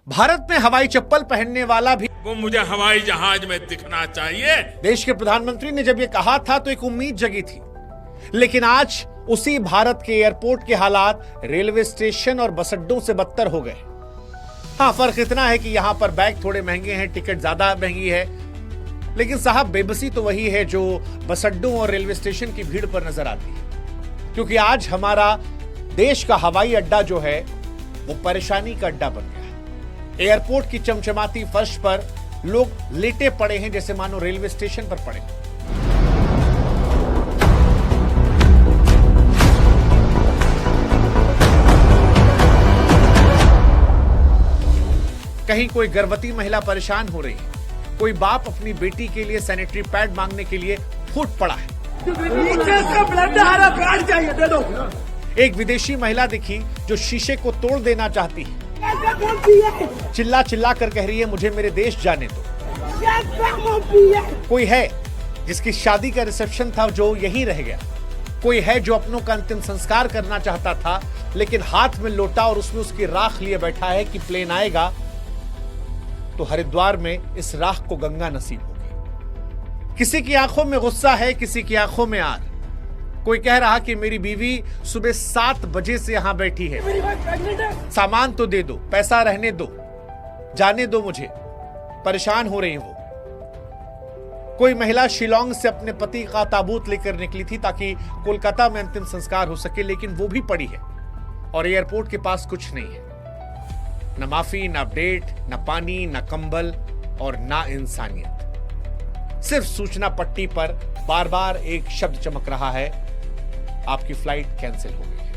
भारत में हवाई चप्पल पहनने वाला भी वो मुझे हवाई जहाज में दिखना चाहिए। देश के प्रधानमंत्री ने जब ये कहा था तो एक उम्मीद जगी थी, लेकिन आज उसी भारत के एयरपोर्ट के हालात रेलवे स्टेशन और बस अड्डों से बदतर हो गए। हाँ, फर्क इतना है कि यहां पर बैग थोड़े महंगे हैं, टिकट ज्यादा महंगी है, लेकिन साहब बेबसी तो वही है जो बस अड्डों और रेलवे स्टेशन की भीड़ पर नजर आती है। क्योंकि आज हमारा देश का हवाई अड्डा जो है वो परेशानी का अड्डा बन गया है। एयरपोर्ट की चमचमाती फर्श पर लोग लेटे पड़े हैं जैसे मानो रेलवे स्टेशन पर पड़े। कहीं कोई गर्भवती महिला परेशान हो रही है, कोई बाप अपनी बेटी के लिए सैनिटरी पैड मांगने के लिए फूट पड़ा है। एक विदेशी महिला दिखी जो शीशे को तोड़ देना चाहती है, चिल्ला चिल्ला कर कह रही है मुझे मेरे देश जाने दो। कोई है जिसकी शादी का रिसेप्शन था जो यहीं रह गया। कोई है जो अपनों का अंतिम संस्कार करना चाहता था, लेकिन हाथ में लोटा और उसमें उसकी राख लिए बैठा है कि प्लेन आएगा तो हरिद्वार में इस राख को गंगा नसीब होगी। किसी की आंखों में गुस्सा है, किसी की आंखों में आग। कोई कह रहा कि मेरी बीवी सुबह 7 बजे से यहां बैठी है, सामान तो दे दो, पैसा रहने दो, जाने दो मुझे, परेशान हो रही वो। कोई महिला शिलोंग से अपने पति का ताबूत लेकर निकली थी ताकि कोलकाता में अंतिम संस्कार हो सके, लेकिन वो भी पड़ी है और एयरपोर्ट के पास कुछ नहीं है। न माफी, न अपडेट, न पानी, न कंबल और न इंसानियत। सिर्फ सूचना पट्टी पर बार बार एक शब्द चमक रहा है, आपकी फ्लाइट कैंसिल हो गई है।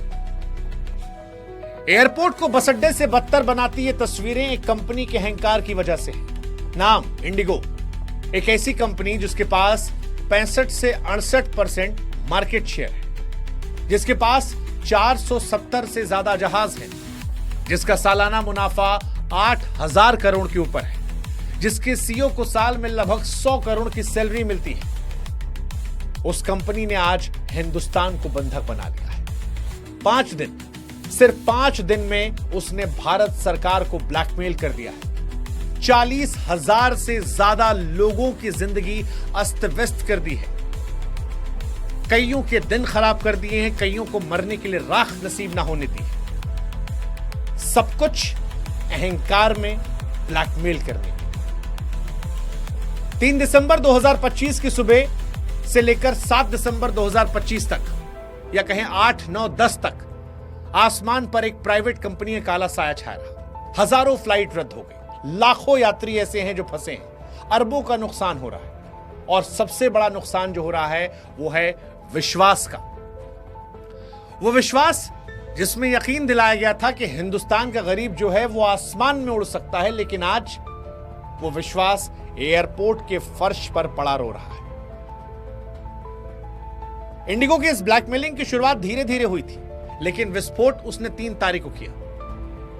एयरपोर्ट को बस अड्डे से बदतर बनाती ये तस्वीरें एक कंपनी के अहंकार की वजह से है। नाम इंडिगो, एक ऐसी कंपनी जिसके पास 65 से 68% मार्केट शेयर है, जिसके पास 470 से ज्यादा जहाज हैं, जिसका सालाना मुनाफा 8,000 करोड़ के ऊपर है, जिसके सीईओ को साल में लगभग 100 करोड़ की सैलरी मिलती है। उस कंपनी ने आज हिंदुस्तान को बंधक बना लिया है। 5 दिन, सिर्फ 5 दिन में उसने भारत सरकार को ब्लैकमेल कर दिया है। 40,000 से ज्यादा लोगों की जिंदगी अस्त व्यस्त कर दी है। कईयों के दिन खराब कर दिए हैं, कईयों को मरने के लिए राख नसीब ना होने दी है। सब कुछ अहंकार में ब्लैकमेल करने की। 3 दिसंबर 2025 की सुबह से लेकर 7 दिसंबर 2025 तक, या कहें 8, 9, 10 तक, आसमान पर एक प्राइवेट कंपनी का काला साया छाया रहा। हजारों फ्लाइट रद्द हो गई, लाखों यात्री ऐसे हैं जो फंसे हैं, अरबों का नुकसान हो रहा है और सबसे बड़ा नुकसान जो हो रहा है वो है विश्वास का। वो विश्वास जिसमें यकीन दिलाया गया था कि हिंदुस्तान का गरीब जो है वो आसमान में उड़ सकता है, लेकिन आज वो विश्वास एयरपोर्ट के फर्श पर पड़ा रो रहा है। इंडिगो की इस ब्लैकमेलिंग की शुरुआत धीरे धीरे हुई थी, लेकिन विस्फोट उसने 3 तारीख को किया,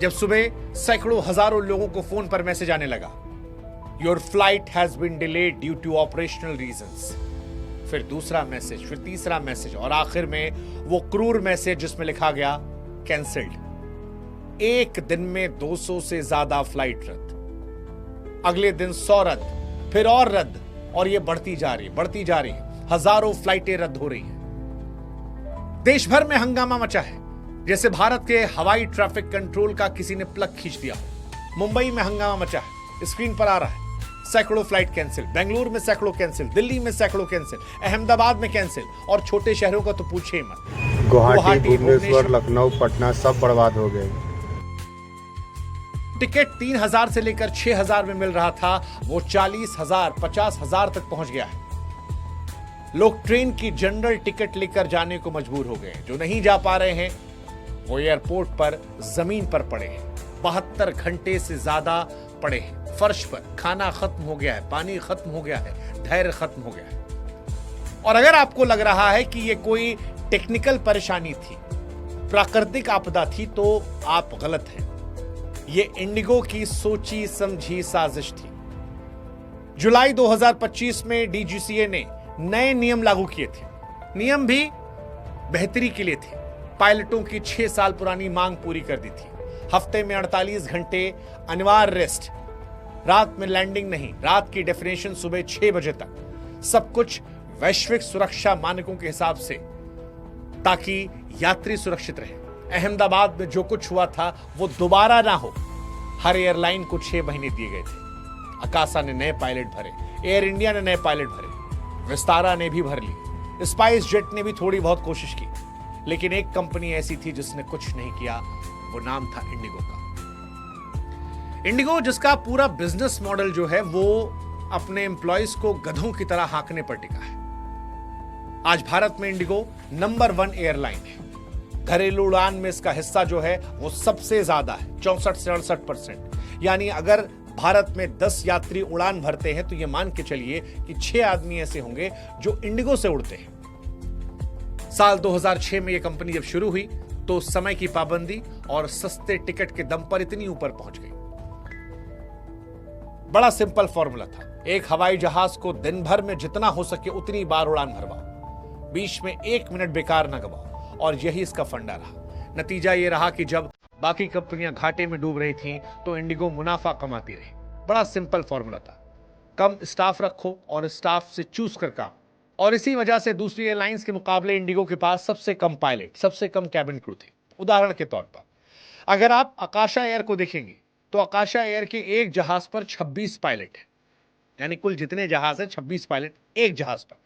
जब सुबह सैकड़ों हजारों लोगों को फोन पर मैसेज आने लगा, your flight has been delayed due to operational reasons. फिर दूसरा मैसेज, फिर तीसरा मैसेज और आखिर में वो क्रूर मैसेज जिसमें लिखा गया कैंसिल्ड। एक दिन में 200 से ज्यादा फ्लाइट रद्द, अगले दिन 100 रद्द, फिर और रद्द, और ये बढ़ती जा रही है। हजारों फ्लाइटें रद्द हो रही हैं। देश भर में हंगामा मचा है, जैसे भारत के हवाई ट्रैफिक कंट्रोल का किसी ने प्लग खींच दिया। मुंबई में हंगामा मचा है, स्क्रीन पर आ रहा है, सैकड़ों फ्लाइट कैंसिल, बेंगलुरु में सैकड़ों कैंसिल, दिल्ली में सैकड़ों कैंसिल, अहमदाबाद में कैंसिल, और छोटे शहरों का तो पूछे ही मत। गुवाहाटी, भुवनेश्वर, लखनऊ, पटना सब बर्बाद हो गए। टिकट 3,000 से लेकर 6,000 में मिल रहा था, वो 40,000, 50,000 तक पहुंच गया है। लोग ट्रेन की जनरल टिकट लेकर जाने को मजबूर हो गए। जो नहीं जा पा रहे हैं वो एयरपोर्ट पर जमीन पर पड़े हैं, 72 घंटे से ज्यादा पड़े हैं फर्श पर। खाना खत्म हो गया है, पानी खत्म हो गया है, धैर्य खत्म हो गया है। और अगर आपको लग रहा है कि ये कोई टेक्निकल परेशानी थी, प्राकृतिक आपदा थी, तो आप गलत हैं। ये इंडिगो की सोची समझी साजिश थी। जुलाई 2025 में डीजीसीए ने नए नियम लागू किए थे। नियम भी बेहतरी के लिए थे। पायलटों की 6 साल पुरानी मांग पूरी कर दी थी। हफ्ते में 48 घंटे अनिवार्य रेस्ट, रात में लैंडिंग नहीं, रात की डेफिनेशन सुबह 6 बजे तक, सब कुछ वैश्विक सुरक्षा मानकों के हिसाब से, ताकि यात्री सुरक्षित रहे। अहमदाबाद में जो कुछ हुआ था वो दोबारा ना हो। हर एयरलाइन को 6 महीने दिए गए थे। अकासा ने नए पायलट भरे, एयर इंडिया ने नए पायलट भरे, विस्तारा ने भी भर ली, स्पाइस जेट ने भी थोड़ी बहुत कोशिश की, लेकिन एक कंपनी ऐसी थी जिसने कुछ नहीं किया, वो नाम था इंडिगो का। इंडिगो जिसका पूरा बिजनेस मॉडल जो है वो अपने एम्प्लॉयज को गधों की तरह हाँकने पर टिका है। आज भारत में इंडिगो नंबर 1 एयरलाइन है। घरेलू उड़ान में इसका हिस्सा जो है वो सबसे ज्यादा है, 64 से 68%। यानी अगर भारत में 10 यात्री उड़ान भरते हैं तो ये मान के चलिए कि 6 आदमी ऐसे होंगे जो इंडिगो से उड़ते हैं। साल 2006 में ये कंपनी जब शुरू हुई तो समय की पाबंदी और सस्ते टिकट के दम पर इतनी ऊपर पहुंच गई। बड़ा सिंपल फॉर्मूला था, एक हवाई जहाज को दिन भर में जितना हो सके उतनी बार उड़ान भरवाओ, बीच में 1 मिनट बेकार ना गवाओ, और यही इसका फंडा रहा। नतीजा यह रहा कि जब बाकी कंपनियां घाटे में डूब रही थीं तो इंडिगो मुनाफा कमाती रही। बड़ा सिंपल फॉर्मूला था, कम स्टाफ रखो और स्टाफ से चूज कर काम। और इसी वजह से दूसरी एयरलाइंस के मुकाबले इंडिगो के पास सबसे कम पायलट, सबसे कम कैबिन क्रू थे। उदाहरण के तौर पर अगर आप आकाशा एयर को देखेंगे तो आकाशा एयर के एक जहाज पर 26 पायलट है, यानी कुल जितने जहाज हैं 26 पायलट एक जहाज पर।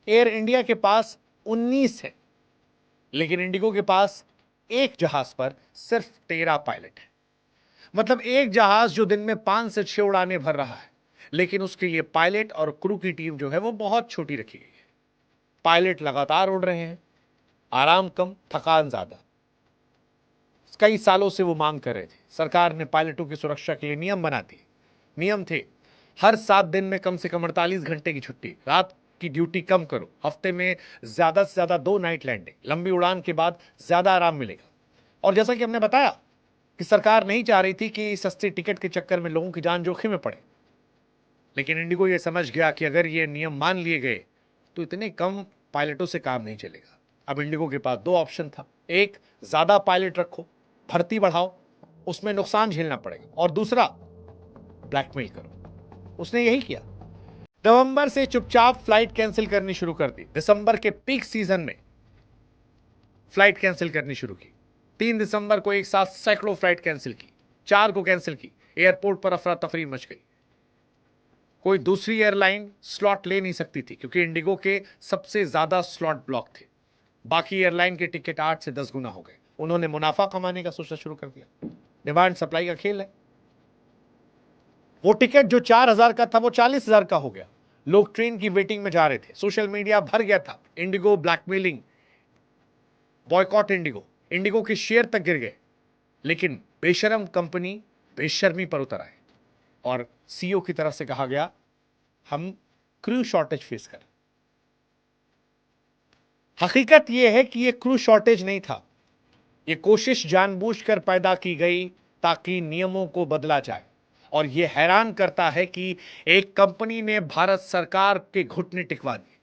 एयर इंडिया के पास 19 है, लेकिन इंडिगो के पास एक जहाज पर सिर्फ 13 पायलट है। मतलब एक जहाज जो दिन में 5 से 6 उड़ानें भर रहा है, लेकिन उसके लिए पायलट और क्रू की टीम जो है वो बहुत छोटी रखी गई है। पायलट लगातार उड़ रहे हैं, आराम कम, थकान ज्यादा। कई सालों से वो मांग कर रहे थे। सरकार ने पायलटों की सुरक्षा के लिए नियम बना दिए। नियम थे, हर 7 दिन में कम से कम 48 घंटे की छुट्टी, रात की ड्यूटी कम करो, हफ्ते में ज्यादा से ज्यादा 2 नाइट लैंडिंग, लंबी उड़ान के बाद ज्यादा आराम मिलेगा। और जैसा कि हमने बताया कि सरकार नहीं चाह रही थी कि सस्ती टिकट के चक्कर में लोगों की जान जोखिम में पड़े, लेकिन इंडिगो ये समझ गया कि अगर ये नियम मान लिए गए तो इतने कम पायलटों से काम नहीं चलेगा। अब इंडिगो के पास 2 ऑप्शन था, एक ज्यादा पायलट रखो, भर्ती बढ़ाओ, उसमें नुकसान झेलना पड़ेगा, और दूसरा ब्लैकमेल करो। उसने यही किया। नवंबर से चुपचाप फ्लाइट कैंसिल करनी शुरू कर दी। दिसंबर के पीक सीजन में फ्लाइट कैंसिल करनी शुरू की। 3 दिसंबर को एक साथ सैकड़ों फ्लाइट कैंसिल की, 4 को कैंसिल की। एयरपोर्ट पर अफरा तफरी मच गई। कोई दूसरी एयरलाइन स्लॉट ले नहीं सकती थी क्योंकि इंडिगो के सबसे ज्यादा स्लॉट ब्लॉक थे। बाकी एयरलाइन के टिकट 8 से 10 गुना हो गए। उन्होंने मुनाफा कमाने का सोचना शुरू कर दिया। डिमांड सप्लाई का खेल है। वो टिकट जो 4,000 का था वो 40,000 का हो गया। लोग ट्रेन की वेटिंग में जा रहे थे। सोशल मीडिया भर गया था, Indigo blackmailing, boycott Indigo. Indigo के शेयर तक गिर गए, लेकिन बेशरम कंपनी बेशर्मी पर उतर आए और सीईओ की तरफ से कहा गया हम क्रू शॉर्टेज फेस कर। हकीकत यह है कि यह क्रू शॉर्टेज नहीं था, यह कोशिश जानबूझकर पैदा की गई ताकि नियमों को बदला जाए। और यह हैरान करता है कि एक कंपनी ने भारत सरकार के घुटने टिकवा दिए।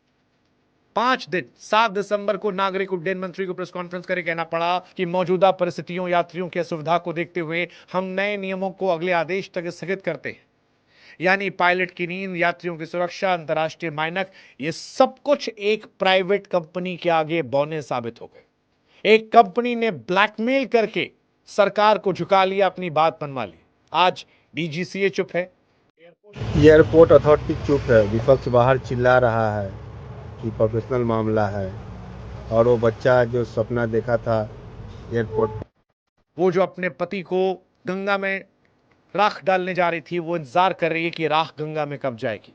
5 दिन 7 दिसंबर को नागरिक उड्डयन मंत्री को प्रेस कॉन्फ्रेंस करके कहना पड़ा कि मौजूदा परिस्थितियों, यात्रियों की असुविधा को देखते हुए हम नए नियमों को अगले आदेश तक स्थगित करते हैं। यानी पायलट की नींद, यात्रियों की सुरक्षा, अंतर्राष्ट्रीय मानक, ये सब कुछ एक प्राइवेट कंपनी के आगे बौने साबित हो गए। एक कंपनी ने ब्लैकमेल करके सरकार को झुका लिया, अपनी बात मनवा ली। आज डीजीसीए चुप है, एयरपोर्ट अथॉरिटी चुप है, विपक्ष बाहर चिल्ला रहा है कि प्रोफेशनल मामला है। और वो बच्चा जो सपना देखा था एयरपोर्ट, वो जो अपने पति को गंगा में राख डालने जा रही थी, वो इंतजार कर रही है कि राख गंगा में कब जाएगी।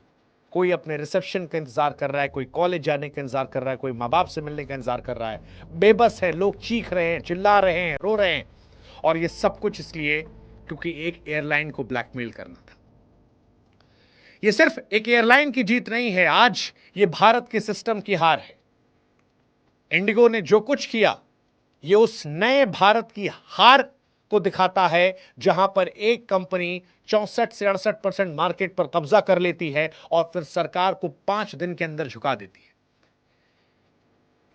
कोई अपने रिसेप्शन का इंतजार कर रहा है, कोई कॉलेज जाने का इंतजार कर रहा है, कोई माँ बाप से मिलने का इंतजार कर रहा है। बेबस है, लोग चीख रहे हैं, चिल्ला रहे हैं, रो रहे हैं। और ये सब कुछ इसलिए क्योंकि एक एयरलाइन को ब्लैकमेल करना था। ये सिर्फ एक एयरलाइन की जीत नहीं है, आज ये भारत के सिस्टम की हार है। इंडिगो ने जो कुछ किया ये उस नए भारत की हार को दिखाता है जहां पर एक कंपनी 64 से 68% मार्केट पर कब्जा कर लेती है और फिर सरकार को 5 दिन के अंदर झुका देती है।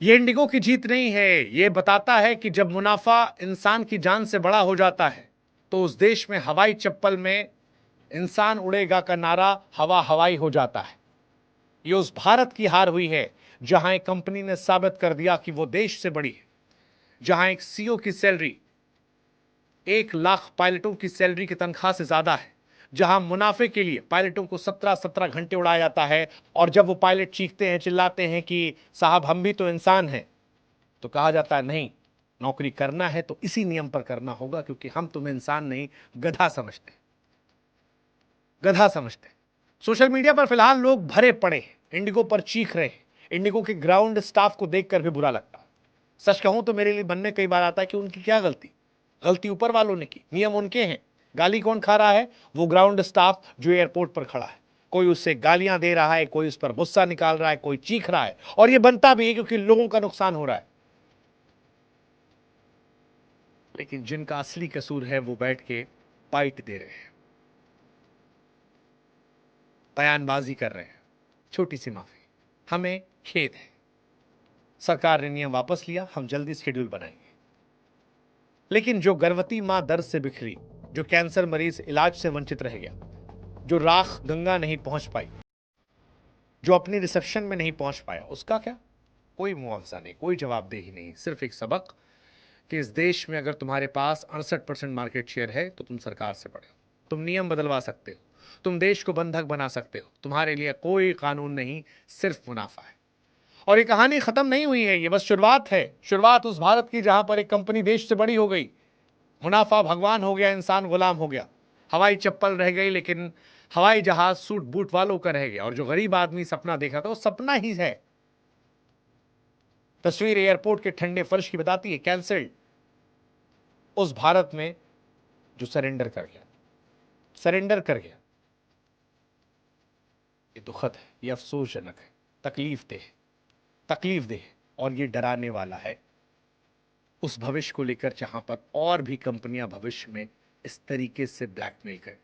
ये इंडिगो की जीत नहीं है, ये बताता है कि जब मुनाफा इंसान की जान से बड़ा हो जाता है तो उस देश में हवाई चप्पल में इंसान उड़ेगा का नारा हवा हवाई हो जाता है। ये उस भारत की हार हुई है जहां एक कंपनी ने साबित कर दिया कि वो देश से बड़ी है, जहां एक सीईओ की सैलरी 1 लाख पायलटों की सैलरी की तनख्वाह से ज्यादा है, जहां मुनाफे के लिए पायलटों को 17-17 घंटे उड़ाया जाता है, और जब वो पायलट चीखते हैं, चिल्लाते हैं कि साहब हम भी तो इंसान हैं, तो कहा जाता है नहीं, नौकरी करना है तो इसी नियम पर करना होगा, क्योंकि हम तुम्हें इंसान नहीं गधा समझते हैं, गधा समझते हैं। सोशल मीडिया पर फिलहाल लोग भरे पड़े हैं, इंडिगो पर चीख रहे हैं। इंडिगो के ग्राउंड स्टाफ को देखकर भी बुरा लगता है। सच कहूं तो मेरे लिए मन में कई बार आता है कि उनकी क्या गलती, गलती ऊपर वालों ने की, नियम उनके हैं। गाली कौन खा रहा है? वो ग्राउंड स्टाफ जो एयरपोर्ट पर खड़ा है। कोई उससे गालियां दे रहा है, कोई उस पर गुस्सा निकाल रहा है, कोई चीख रहा है, और ये बनता भी है क्योंकि लोगों का नुकसान हो रहा है। लेकिन जिनका असली कसूर है वो बैठ के बाइट दे रहे हैं, बयानबाजी कर रहे हैं। छोटी सी माफी, हमें खेद है, सरकार ने नियम वापस लिया, हम जल्दी शेड्यूल बनाएंगे। लेकिन जो गर्भवती मां दर्द से बिखरी, जो कैंसर मरीज इलाज से वंचित रह गया, जो राख गंगा नहीं पहुंच पाई, जो अपनी रिसेप्शन में नहीं पहुंच पाया, उसका क्या? कोई मुआवजा नहीं, कोई जवाबदेही नहीं, सिर्फ एक सबक कि इस देश में अगर तुम्हारे पास 68% मार्केट शेयर है तो तुम सरकार से बड़े हो, तुम नियम बदलवा सकते हो, तुम देश को बंधक बना सकते हो, तुम्हारे लिए कोई कानून नहीं, सिर्फ मुनाफा है। और ये कहानी खत्म नहीं हुई है, ये बस शुरुआत है। शुरुआत उस भारत की जहां पर एक कंपनी देश से बड़ी हो गई, मुनाफा भगवान हो गया, इंसान गुलाम हो गया, हवाई चप्पल रह गई लेकिन हवाई जहाज सूट बूट वालों का रह गया, और जो गरीब आदमी सपना देखा था वो सपना ही है। तस्वीर एयरपोर्ट के ठंडे फर्श की बताती है, कैंसल्ड उस भारत में जो सरेंडर कर गया, सरेंडर कर गया। ये दुखद है, ये अफसोसजनक है, तकलीफ देह, और ये डराने वाला है उस भविष्य को लेकर जहां पर और भी कंपनियां भविष्य में इस तरीके से ब्लैकमेल करें।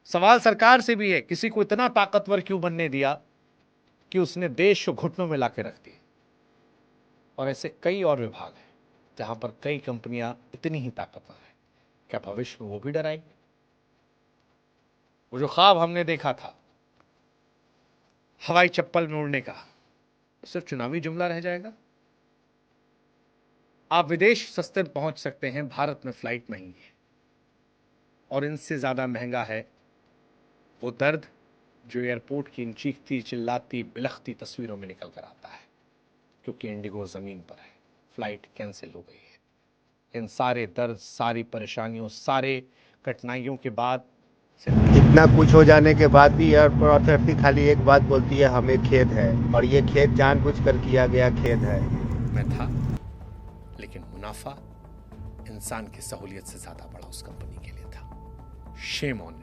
सवाल सरकार से भी है, किसी को इतना ताकतवर क्यों बनने दिया कि उसने देश को घुटनों में लाके रख दिया। और ऐसे कई और विभाग हैं जहां पर कई कंपनियां इतनी ही ताकतवर है, क्या भविष्य में वो भी डराएंगे? वो जो ख्वाब हमने देखा था हवाई चप्पल में उड़ने का, सिर्फ चुनावी जुमला रह जाएगा? आप विदेश सस्ते पहुंच सकते हैं, भारत में फ्लाइट महंगी है, और इनसे ज्यादा महंगा है वो दर्द जो एयरपोर्ट की इन चीखती चिल्लाती बिलखती तस्वीरों में निकल कर आता है, क्योंकि इंडिगो जमीन पर है, फ्लाइट कैंसिल हो गई है। इन सारे दर्द, सारी परेशानियों, सारे कठिनाइयों के बाद इतना कुछ हो जाने के भी एयरपोर्ट अथॉरिटी खाली एक बात बोलती है, हमें खेद है, और ये खेद जानबूझकर किया गया खेद है। मैं था, लेकिन मुनाफा इंसान की सहूलियत से ज्यादा बड़ा उस कंपनी के लिए था। Shame on.